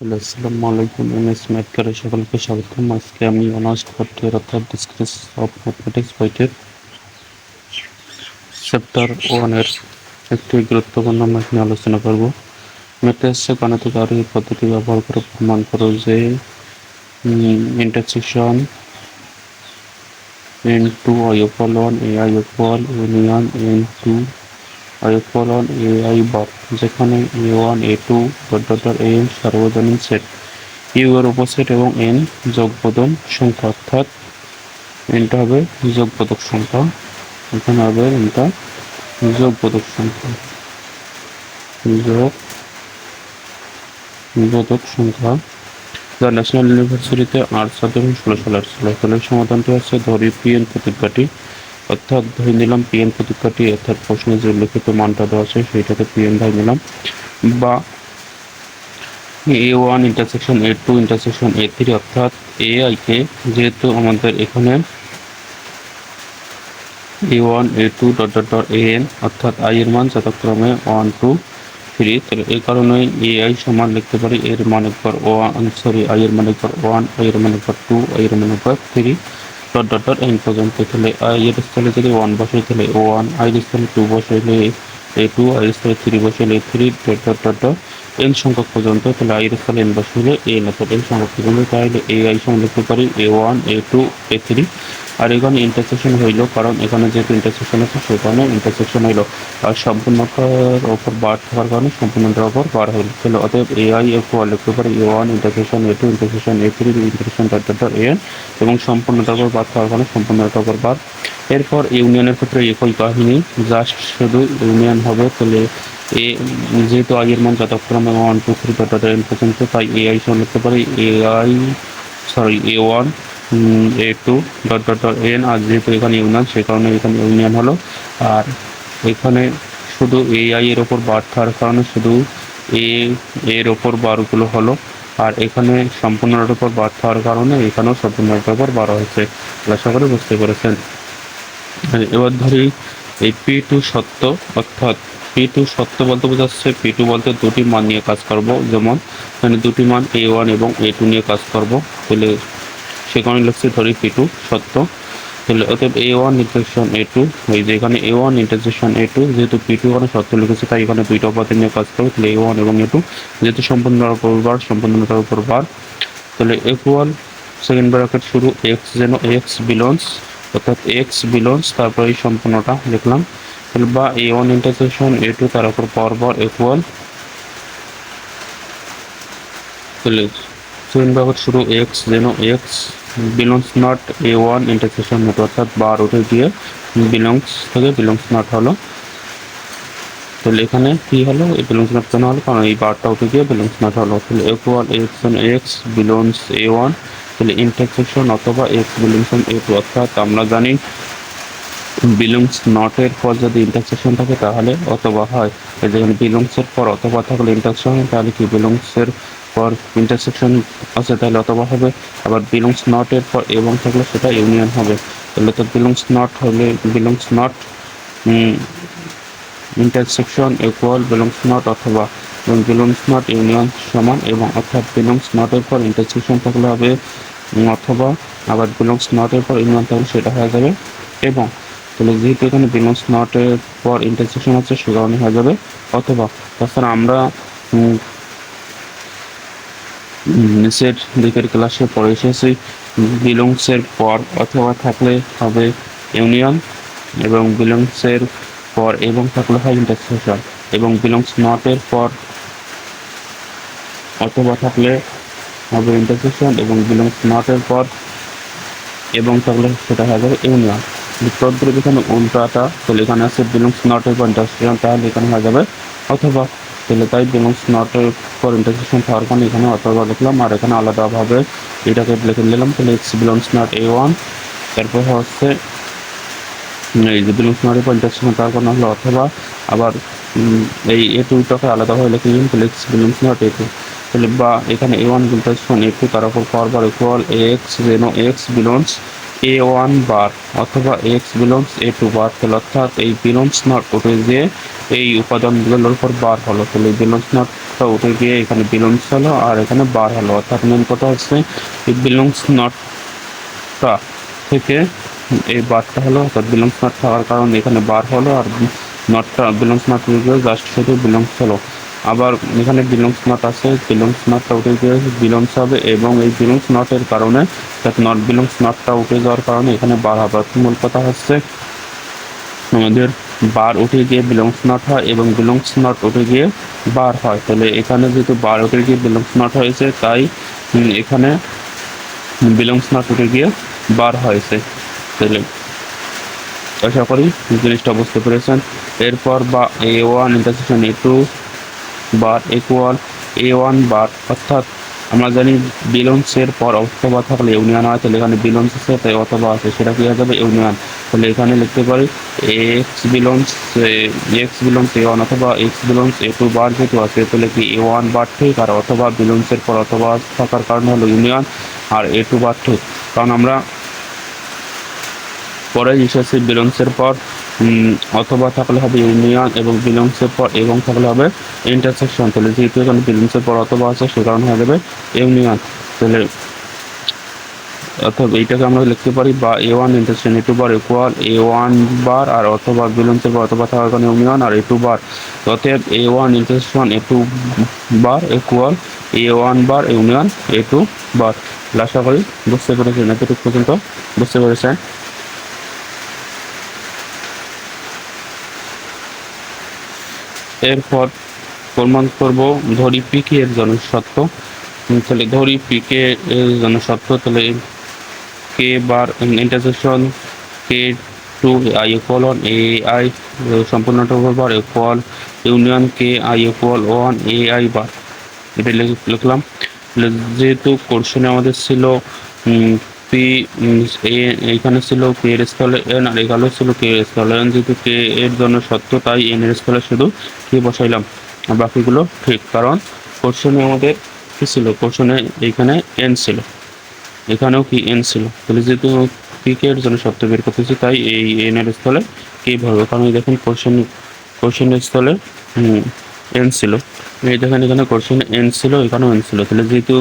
Hello, আসসালামু আলাইকুম। MS math ক্লাসে সকলকে স্বাগতম। আজকে আমি অনার্স ফোর্থ ইয়ার অর্থাৎ ডিসকাস অফ ম্যাথমেটিক্স বইটির চ্যাপ্টার 1 এর একটি গুরুত্বপূর্ণ ম্যাথ নিয়ে আলোচনা করব। ম্যাথে আসছে গাণিতিক গাণিতিক পদ্ধতি ব্যবহার করে প্রমাণ করো যে intersection n2 i equal 1 ai equal union n2 i equal 1 ai বার, যেখানে a1 a2 an সার্বজনীন সেট, ইউ এর উপসেট এবং এন যোগবোধন সংখ্যা, অর্থাৎ এনটা হবে যোগবোধক সংখ্যা। এখানে হবে এনটা যোগবোধক সংখ্যা, যোগবোধক সংখ্যা যা ন্যাশনাল ইউনিভার্সিটিতে আর্টস 2016 সালে আসছিল। তাহলে সমাধানটি হচ্ছে ধরি পিএন প্রতিজ্ঞাটি, অর্থাৎ ধরে নিলাম পিএন প্রতিজ্ঞাটি, অর্থাৎ প্রশ্নে যে লিখিত মানটা দেওয়া আছে সেইটাকে পিএন ধরে নিলাম, বা a1 intersection a2 intersection a3, অর্থাৎ ai কে যেহেতু আমাদের এখানে a1 a2 dot dot dot an অর্থাৎ i এর মান যথাক্রমে 1 2 3, তাহলে এই কারণে ai সমান লিখতে পারি এর মান একবার 1 সরি i এর মান একবার 1, i এর মান একবার 2, i এর মান একবার 3 ডট ডট ডট n পর্যন্ত। তাহলে i এর স্থলে যদি 1 বসাই তাহলে 1, i এর স্থলে 2 বসাইলে a2, i এর স্থলে 3 বসাইলে 3 dot dot dot dot n সংখ্যক পর্যন্ত। তাহলে i এর স্থলে n বসাইলে n, অর্থাৎ n সংখ্যক পর্যন্ত। তাহলে ai সমান লিখতে পারি a1 a2 a3। আর এখানে ইন্টারসেকশন হইল, কারণ এখানে যেহেতু ইন্টারসেকশন আছে সেই কারণে ইন্টারসেকশন হইল, আর সম্পূর্ণটার ওপর বার থাকার কারণে সম্পূর্ণটার ওপর বার হইল। তাহলে অতএব ai equal লিখতে পারি a1 intersection a2 intersection a3 intersection dot dot dot an, এবং সম্পূর্ণটার ওপর বার থাকার কারণে সম্পূর্ণটার ওপর বার। এরপর ইউনিয়নের ক্ষেত্রে একই কাহিনী, জাস্ট শুধু ইউনিয়ন হবে। তাহলে এ যেহেতু i এর মান যথাক্রমে 1 2 3 ডট ডট n পর্যন্ত, তাই ai সমান লিখতে পারি a1 a2 dot dot dot n, আর যেহেতু এখানে ইউনিয়ন সেই কারণে এখানে ইউনিয়ন হলো। আর এখানে শুধু ai এর ওপর বার থাকার কারণে শুধু a এর ওপর বারগুলো হলো, আর এখানে সম্পূর্ণটার উপর বার থাকার কারণে এখানেও সম্পূর্ণটার উপর বার হয়েছে। আশা করি বুঝতে পেরেছেন। এবার ধরি এই p2 সত্য, অর্থাৎ p2 সত্য বলতে বোঝাচ্ছে p2 বলতে দুটি মান নিয়ে কাজ করব, যেমন এখানে দুটি মান a1 এবং a2 নিয়ে কাজ করব। তাহলে সে কারণে লিখছি ধরি p2 সত্য। তাহলে অতএব a1 ইন্টারসেকশন a2, এই যে এখানে a1 ইন্টারসেকশন a2, যেহেতু p2 এখানে সত্য লিখেছে তাই এখানে দুইটা উপাদান নিয়ে কাজ করবে। তাহলে a1 এবং a2 যেহেতু সম্পূর্ণটার উপর বার সম্পূর্ণটার উপর বার, তাহলে ইকুয়াল সেকেন্ড ব্র্যাকেট শুরু x যেন x বিলংস, অর্থাৎ x বিলংস তারপর এই সম্পূর্ণটা লিখলাম। তাহলে বা a1 ইন্টারসেকশন a2 তার উপর পরপর ইকুয়াল, তাহলে সেকেন্ড ব্র্যাকেট শুরু x যেন x belongs not a1 intersection a2, অর্থাৎ বার উঠে গিয়ে বিলংস থেকে বিলংস নট হলো। তাহলে এখানে কি হলো, এই বিলংস নট কেন হলো, কারণ এই বারটা উঠে গিয়ে বিলংস নট হলো। তাহলে ইকুয়াল x বিলংস a1, তাহলে ইন্টারসেকশন অথবা x বিলংস a2, অর্থাৎ আমরা জানি বিলংস নটের পর যদি ইন্টারসেকশন থাকে তাহলে অথবা হয়, যেখানে বিলংসের পর অথবা থাকলে ইন্টারসেকশন, তাহলে কি বিলংসের পর ইন্টারসেকশন আছে তাহলে অথবা হবে, আবার বিলংস নটের পর এবং থাকলে সেটা ইউনিয়ন হবে। তাহলে তো বিলংস নট হলে belongs not intersection equal belongs not অথবা, এবং বিলংস নট ইউনিয়ন সমান এবং, অর্থাৎ বিলংস নটের পর ইন্টারসেকশন থাকলে হবে অথবা, আবার বিলংস নটের পর ইউনিয়ন থাকলে সেটা হয়ে যাবে এবং। তাহলে যেহেতু এখানে বিলংস নটের পর ইন্টারসেকশন আছে সে কারণে হয়ে যাবে অথবা। তাছাড়া আমরা নিচের দিকের ক্লাসে পড়ে এসেছি বিলংসের পর অথবা থাকলে হবে ইউনিয়ন, এবং বিলংসের পর এবং থাকলে হয় ইন্টারসেকশন, এবং বিলংস নটের পর অথবা থাকলে হবে ইন্টারসেকশন, এবং বিলংস নটের পর এবং থাকলে সেটা হয়ে যাবে ইউনিয়ন। বিপরীত এখানে উল্টাটা, তাহলে এখানে আছে বিলংস নটের পর ইন্টারসেকশন, তাহলে এখানে হয়ে যাবে অথবা। তাহলে তাই বিলংস নটের পর ইন্টারসেকশন থাকার কারণে এখানে অথবা লিখলাম, আর এখানে আলাদাভাবে এটাকে লিখে নিলাম। তাহলে এক্স বিলংস নট a1, তারপর হচ্ছে এই যে বিলংস নটের পর ইন্টারসেকশন থাকার কারণে হলো অথবা, আবার এই a2টাকে আলাদাভাবে লিখে নিলাম। তাহলে এক্স বিলংস নট a2, তাহলে বা এখানে a1 ইন্টারসেকশন a2 তার উপর পরবার ইকুয়াল এক্স যেন এক্স বিলংস a1 বার অথবা x বিলংস a2 বার। তাহলে অর্থাৎ এই বিলংস নট উঠে যে এই উপাদানগুলোর উপর বার হলো, তাহলে বিলংস নটটা উঠে গিয়ে এখানে বিলংস হলো আর এখানে বার হলো। অর্থাৎ মেন কথা হচ্ছে এই বিলংস নটটা থেকে এই বারটা হলো, অর্থাৎ বিলংস নট থাকার কারণে এখানে বার হলো, আর নটটা বিলংস নট উঠে গিয়ে জাস্ট শুধু বিলংস হলো। আবার এখানে বিলংস নট আছে, বিলংস নটটা উঠে গিয়ে বিলংস হবে, এবং এই বিলংস নটের কারণে নট বিলংস নটটা উঠে যাওয়ার কারণে এখানে বার হবে। মূল কথা হচ্ছে আমাদের বার উঠে গিয়ে বিলংস নট হয় এবং বিলংস নট উঠে গিয়ে বার হয়। তাহলে এখানে যেহেতু বার উঠে গিয়ে বিলংস নট হয়েছে, তাই এখানে বিলংস নট উঠে গিয়ে বার হয়েছে। তাহলে আশা করি জিনিসটা বুঝতে পেরেছেন। এরপর বা A1 ইন্টারসেকশন A2 বার ইকুয়াল A1 বার, অর্থাৎ আমরা জানি বিলংসের পর অথবা থাকলে ইউনিয়ন হয়, তাহলে এখানে বিলংস আছে তাই অথবা আছে, সেটা কি হয়ে যাবে ইউনিয়ন। তাহলে এখানে লিখতে পারি এক্স বিলংস A1 অথবা এক্স বিলংস A2 বার যেহেতু আছে, তাহলে কি A1 বার ঠিক, আর অথবা বিলংসের পর অথবা থাকার কারণে হলো ইউনিয়ন, আর A2 বার ঠিক। কারণ আমরা পরে এসেছে বিলংসের পর অথবা থাকলে হবে ইউনিয়ন, এবং বিলংসের পর এবং থাকলে হবে ইন্টারসেকশন। তাহলে যেহেতু এখানে বিলংসের পর অথবা আছে সে কারণে হয়ে যাবে ইউনিয়ন। তাহলে অথবা এইটাকে আমরা লিখতে পারি বা A1 ইন্টারসেকশন A2 বার ইকুয়াল A1 বার, আর অথবা বিলংসের পর অথবা থাকার কারণে ইউনিয়ন আর A2 বার। অতএব A1 ইন্টারসেকশন A2 বার ইকুয়াল A1 বার ইউনিয়ন A2 বার। আশা করি বুঝতে পেরেছেন, এতটুকু পর্যন্ত বুঝতে পেরেছেন। এরপর প্রমাণ করব ধরি পিকে এর জন্য সত্য। তাহলে ধরি পিকে এর জন্য সত্য, তাহলে K bar intersection K to I equal one A I সম্পূর্ণটা bar equal union K I equal one A I bar. এটা লিখলাম। যেহেতু কোশ্চেনে আমাদের ছিল পি এইখানে ছিল কে এর স্থলে এন, আর এখানে ছিল কে এর স্থলে এন, যেহেতু কে এর জন্য সত্য তাই এন এর স্থলে শুধু কে বসাইলাম, আর বাকিগুলো ঠিক। কারণ কোশ্চেনে আমাদের কি ছিল, কোশ্চেনে এইখানে এন ছিল, এখানেও কি এন ছিল, তাহলে যেহেতু পি কে এর জন্য সত্য বের করতেছি তাই এই এন এর স্থলে কে ভাবে। কারণ দেখুন কোশ্চেনের স্থলে এন ছিল, এই দেখেন এখানে কোশ্চেনে এন ছিল, এখানেও এন ছিল। তাহলে যেহেতু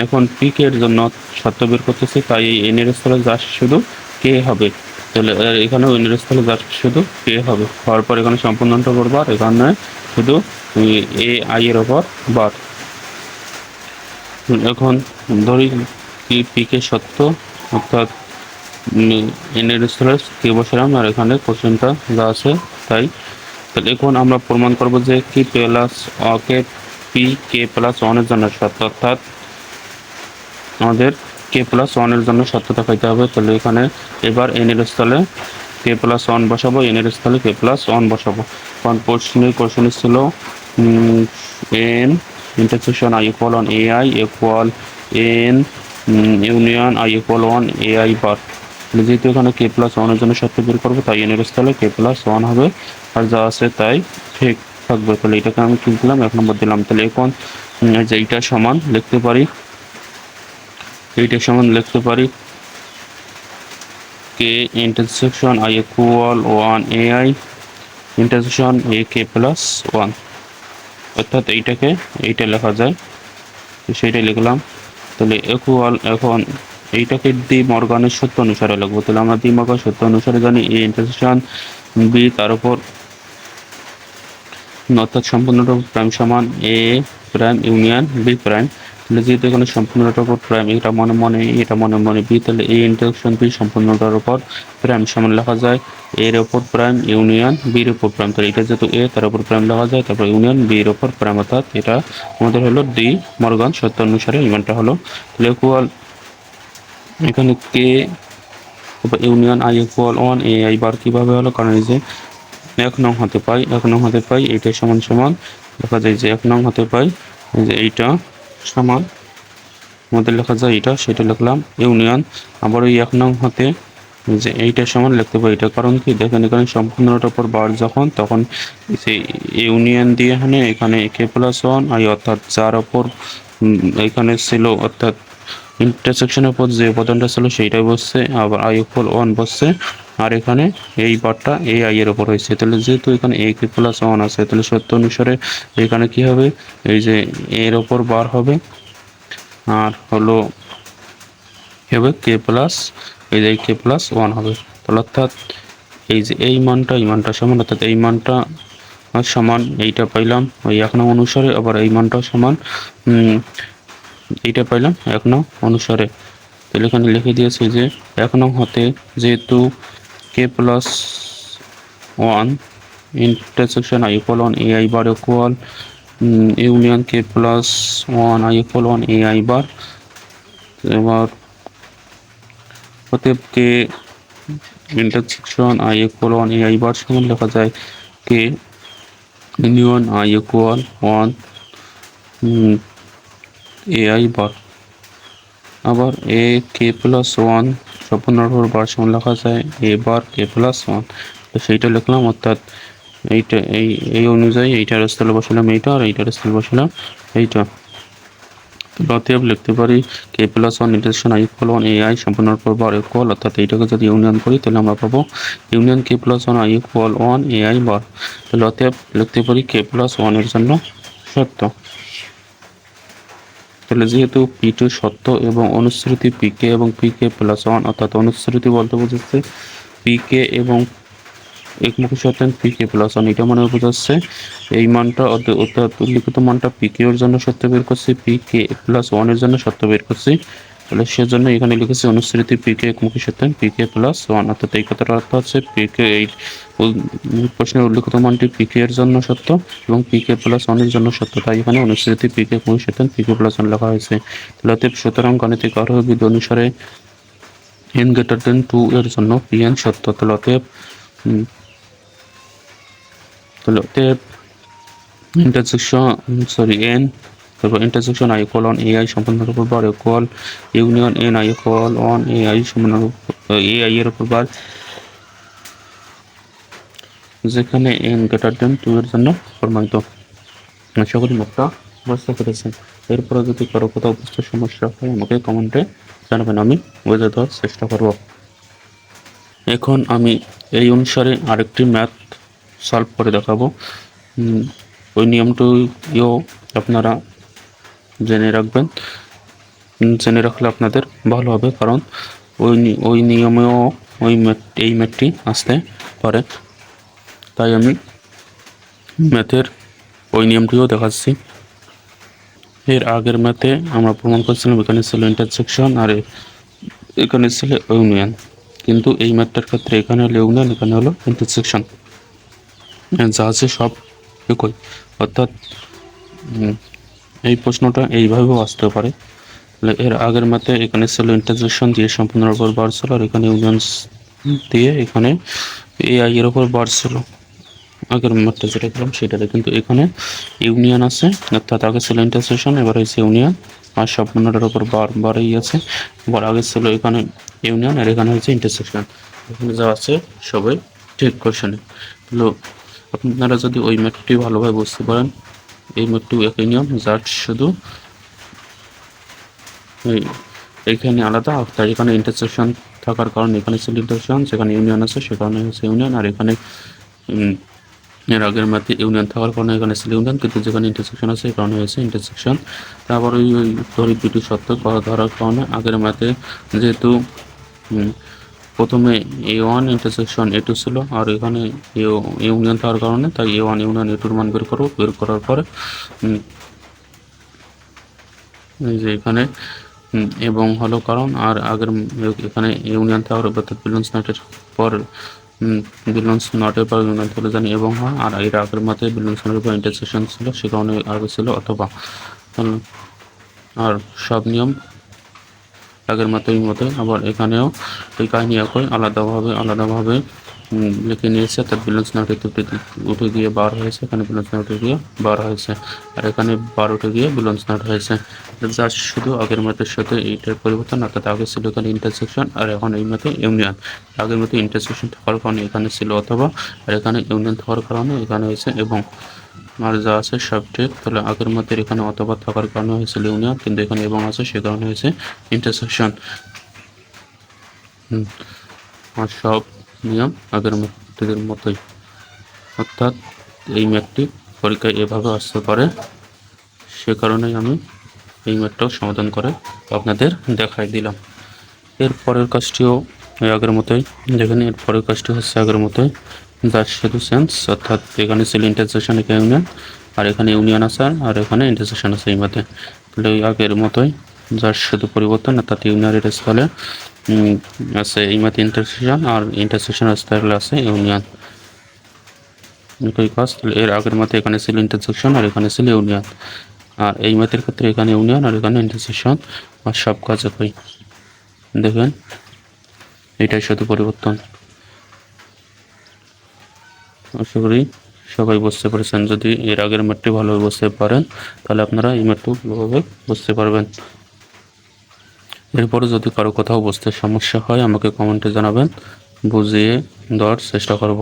এখন পি কে এর জন্য সত্য বের করতেছি তাই এই এন এর স্থলে জাস্ট শুধু কে হবে। তাহলে এখানেও এন এর স্থলে জাস্ট শুধু কে হবে, হওয়ার পর এখানে সম্পূর্ণটা করবো, আর এখানে শুধু এ আই এর ওপর বার। এখন ধরি কি পি কে সত্য, অর্থাৎ এন এর স্থলে কে বসালাম, আর এখানে কোশ্চেনটা যা আছে তাই। তাহলে এখন আমরা প্রমাণ করব যে কি plus K P k plus ওয়ানের জন্য সত্য, অর্থাৎ আমাদের কে প্লাস ওয়ানের জন্য সত্য দেখাইতে হবে। তাহলে এখানে এবার এন এর স্থলে কে প্লাস ওয়ান বসাবো, এন এর স্থলে কে প্লাস ওয়ান বসাবো। কারণ কোশ্চেন ছিল N intersection I equal one A I equal N union I equal one A I bar. যেহেতু এখানে কে প্লাস ওয়ানের জন্য সত্য বের করবো তাই এন এর স্থলে কে প্লাস ওয়ান হবে, আর যা আছে তাই ঠিক থাকবে। তাহলে এটাকে আমি কি দিলাম, 1 নম্বর দিলাম। তাহলে এখন যে এইটা সমান লিখতে পারি, এইটা সমান লিখতে পারি K intersection I equal one A I intersection A K plus one, অর্থাৎ এইটা লেখা যায়, সেইটাই লিখলাম। তাহলে ইকুয়াল এখন এইটাকে ডি মর্গানের সূত্র অনুসারে লিখবো। তাহলে আমরা ডি মর্গান সূত্র অনুসারে জানি এ ইন্টারসেকশন বি, তার উপর অর্থাৎ সম্পূর্ণটা প্রাইম সমান এ প্রাইম ইউনিয়ন বি প্রাইম। তাহলে যেহেতু এখানে সম্পূর্ণটার উপর প্রাইম, এটা মনে মনে বি, তাহলে এই ইন্টারসেকশন বি সম্পূর্ণটার উপর প্রাইম সমান লেখা যায় এর উপর প্রাইম ইউনিয়ন বির উপর প্রাইম। তাহলে এটা যেহেতু এ তার উপর প্রাইম লেখা যায়, তারপর ইউনিয়ন বির উপর প্রাইম, অর্থাৎ এটা আমাদের হলো ডি মর্গান সূত্র অনুসারে ইভেন্টটা হলো। তাহলে ইকুয়াল এখানে K union I equal one A I bar কিভাবে হলো, কারণ এই যে 1 নং হতে পাই এইটা সমান সমান লেখা যায় যে 1 নং হতে পাই যে এইটা সমান আমাদের লেখা যায় এটা, সেটা লিখলাম ইউনিয়ন। আবার ওই 1 নং হতে যে এইটা সমান লিখতে পারি এটা, কারণ কি দেখেন এখানে সম্পূর্ণটার উপর বার যখন, তখন সেই ইউনিয়ন দিয়ে এখানে কে প্লাস ওয়ান আই, অর্থাৎ যার ওপর এখানে ছিল, অর্থাৎ ইন্টারসেকশনের পর যে উপাদানটা ছিল সেইটাই বসছে, আবার আই ইকুয়াল 1 বসছে, আর এখানে এই বারটা এ আই এর ওপর হয়েছে। তাহলে যেহেতু এখানে এ কে প্লাস 1 আছে, তাহলে সত্য অনুসারে এখানে কি হবে, এই যে এর ওপর বার হবে, আর হলো হবে কে প্লাস, এই যে কে প্লাস 1 হবে। তাহলে অর্থাৎ এই যে এই মানটা সমান, অর্থাৎ এই মানটা সমান এইটা পাইলাম ওই 1 নং অনুসারে, আবার এই মানটাও সমান এইটা পাইলাম 1 নং অনুসারে। তাহলে এখানে লিখে দিয়েছি যে 1 নং হতে যেহেতু K plus 1 intersection I equal 1 A I bar equal union K plus 1 I equal 1 A I bar, এবার অতএব K intersection I equal 1 A I bar সমান লেখা যায় K union I equal 1 A I bar. আবার A K plus 1 সম্পূর্ণরূপে বার সমান লেখা যায় এ বার কে প্লাস 1, তো সেইটা লিখলাম। অর্থাৎ এইটা এই অনুযায়ী এইটার স্থলে বসালাম এইটা, আর এইটার স্থলে বসালাম এইটা। অতএব লিখতে পারি K plus 1 intersection I equal 1 A I সম্পূর্ণরূপে বার ইকুয়াল, অর্থাৎ এইটাকে যদি ইউনিয়ন করি তাহলে আমরা পাবো union K plus 1 I equal 1 A I bar. তাহলে অতএব লিখতে পারি কে প্লাস 1 এর জন্য সত্য। তাহলে যেহেতু P2 সত্য এবং অনুশ্রুতি PK এবং PK প্লাস 1, অর্থাৎ অনুশ্রুতি বলতে বোঝাচ্ছে PK এবং একমুখী শর্তায়ন PK প্লাস 1, এটা মানে বোঝাচ্ছে এই মানটা অর্থাৎ উল্লিখিত মানটা PK এর জন্য সত্য বের করছি, PK প্লাস 1 এর জন্য সত্য বের করছি। তাহলে সেজন্য এখানে লিখেছি অনুশ্রুতি PK একমুখী শর্তায়ন PK প্লাস 1, অর্থাৎ এই কথাটার অর্থ হচ্ছে PK এই প্রশ্নের উল্লিখিত মানটি PK এর জন্য সত্য এবং PK প্লাস 1 এর জন্য সত্য, তাই এখানে অনুশ্রুতি PK একমুখী শর্তায়ন PK প্লাস 1 লেখা হয়েছে। তাহলে অতএব সুতরাং গাণিতিক আরোহবিধি অনুসারে n greater than 2 এর জন্য Pn সত্য। তাহলে অতএব ইন্টারসেকশন তারপর intersection I equal 1 A I সম্পূর্ণরূপে bar equal union n I equal 1 A I সম্পূর্ণরূপে এ আই এর উপর বার, যেখানে n গ্রেটার দেন 2 এর জন্য প্রমাণিত। আশা করি মুখটা বুঝতে পেরেছেন। এরপরে যদি কারো কোথাও বুঝতে সমস্যা হয় আমাকে কমেন্টে জানাবেন, আমি বুঝে দেওয়ার চেষ্টা করব। এখন আমি এই অনুসারে আরেকটি ম্যাথ সলভ করে দেখাবো। ওই নিয়মটিও আপনারা জেনে রাখবেন, জেনে রাখলে আপনাদের ভালো হবে, কারণ ওই নিয়মেও এই ম্যাথটি আসতে পারে, তাই আমি ম্যাথের ওই নিয়মটিও দেখাচ্ছি। এর আগের ম্যাথে আমরা প্রমাণ করছিলাম এখানে ছিল ইন্টারসেকশন আর এখানে ছিল ইউনিয়ন, কিন্তু এই ম্যাথটার ক্ষেত্রে এখানে হলো ইউনিয়ন, এখানে হলো ইন্টারসেকশন, যা আছে সব একই। অর্থাৎ এই প্রশ্নটা এইভাবেও আসতে পারে। এর আগের ম্যাথে এখানে ছিল ইন্টারসেকশন দিয়ে সম্পূর্ণরূপে বার ছিল, আর এখানে ইউনিয়ন দিয়ে এখানে এ আই এর উপর বার ছিল। আগের ম্যাথটা যেটা করলাম সেটাতে, কিন্তু এখানে ইউনিয়ন আছে, অর্থাৎ আগে ছিল ইন্টারসেকশন, এবার হয়েছে ইউনিয়ন, আর সম্পূর্ণটার উপর বারই আছে। এবার আগে ছিল এখানে ইউনিয়ন, আর এখানে হচ্ছে ইন্টারসেকশন। এখানে যা আছে সবাই ঠিক কোশ্চেনে। তো আপনারা যদি ওই ম্যাথটি ভালোভাবে বুঝতে পারেন, এই ম্যাথটিও একই নিয়ম, যার শুধু এইখানে আলাদা, অর্থাৎ এখানে ইন্টারসেকশন থাকার কারণে এখানে ছিল ইন্টারসেকশন, সেখানে ইউনিয়ন আছে সে কারণে হচ্ছে ইউনিয়ন, আর এখানে এর আগের ম্যাথে ইউনিয়ন থাকার কারণে এখানে ছিল ইউনিয়ন, কিন্তু যেখানে ইন্টারসেকশন আছে এই কারণে হয়েছে ইন্টারসেকশন। তারপর ওই ধরি দুটি সত্য ধরার কারণে আগের ম্যাথে যেহেতু প্রথমে A1 ইন্টারসেকশন A2 ছিল, আর এখানে ইউনিয়ন থাকার কারণে তাই A1 ইউনিয়ন A2 মান বের করার পরে এই যে এখানে এবং হলো কারণ, আর আগের এখানে ইউনিয়ন থাকার অর্থাৎ ব্যালেন্স নটের পর ব্যালেন্স নটের পর ইউনিয়ন চলে জানি এবং হয়, আর এর আগের মাথায় ব্যালেন্স নটের পর ইন্টারসেকশন ছিল, সে কারণে আগে ছিল অথবা। আর সব নিয়ম আগের মতোই আবার এখানেও এই কাহিনী একই, আলাদাভাবে লিখে নিয়েছে, অর্থাৎ ব্যালেন্স নট উঠে গিয়ে বার হয়েছে, এখানে ব্যালেন্স নট উঠে গিয়ে বার হয়েছে, আর এখানে বার উঠে গিয়ে ব্যালেন্স নট হয়েছে। যা শুধু আগের ম্যাথের সাথে এইটার পরিবর্তন, অর্থাৎ আগে ছিল এখানে ইন্টারসেকশন আর এখন এই ম্যাথে ইউনিয়ন। আগের মতো ইন্টারসেকশন থাকার কারণে এখানে ছিল অথবা, আর এখানে ইউনিয়ন থাকার কারণে এখানে হয়েছে এবং। আর যা আছে সব ঠিক। তাহলে আগের মধ্যে এখানে অথবা থাকার কারণে হয়েছিল ইউনিয়ন, কিন্তু এখানে এবং আছে সে কারণে হয়েছে ইন্টারসেকশন। আর সব নিয়ম আগের ম্যাথটির মতোই, অর্থাৎ এই ম্যাথটি পরীক্ষায় এভাবে আসতে পারে, সে কারণেই আমি এই ম্যাথটাও সমাধান করে আপনাদের দেখাই দিলাম। এর পরের কাজটিও আগের মতোই, যেখানে এর পরের কাজটি হচ্ছে আগের মতোই, যার শুধু সেন্স, অর্থাৎ এখানে ছিল ইন্টারসেকশন, এখানে ইউনিয়ন, আর এখানে ইউনিয়ন আছে আর এখানে ইন্টারসেকশন আছে এই মতে। তাহলে ওই আগের মতোই, যার শুধু পরিবর্তন, অর্থাৎ ইউনিয়নের স্থলে আছে এই মতে ইন্টারসেকশন, আর ইন্টারসেকশন স্থলে আছে ইউনিয়ন। একই কাজ। তাহলে এর আগের মতে এখানে ছিল ইন্টারসেকশন আর এখানে ছিল ইউনিয়ন, আর এই ম্যাথের ক্ষেত্রে এখানে ইউনিয়ন আর এখানে ইন্টারসেকশন, আর সব কাজ একই। দেখেন এটাই শুধু পরিবর্তন। আশা করি সবাই বুঝতে পেরেছেন। যদি এর আগের ম্যাথটি ভালোভাবে বুঝতে পারেন তাহলে আপনারা এই ম্যাথটিও ভালোভাবে বুঝতে পারবেন। এরপরে যদি কারো কোথাও বুঝতে সমস্যা হয় আমাকে কমেন্টে জানাবেন, বুঝিয়ে দেওয়ার চেষ্টা করব।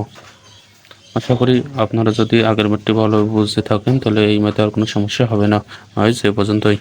আশা করি আপনারা যদি আগের ম্যাথটি ভালোভাবে বুঝতে থাকেন তাহলে এই ম্যাথে আর কোনো সমস্যা হবে না। আজ এ পর্যন্তই।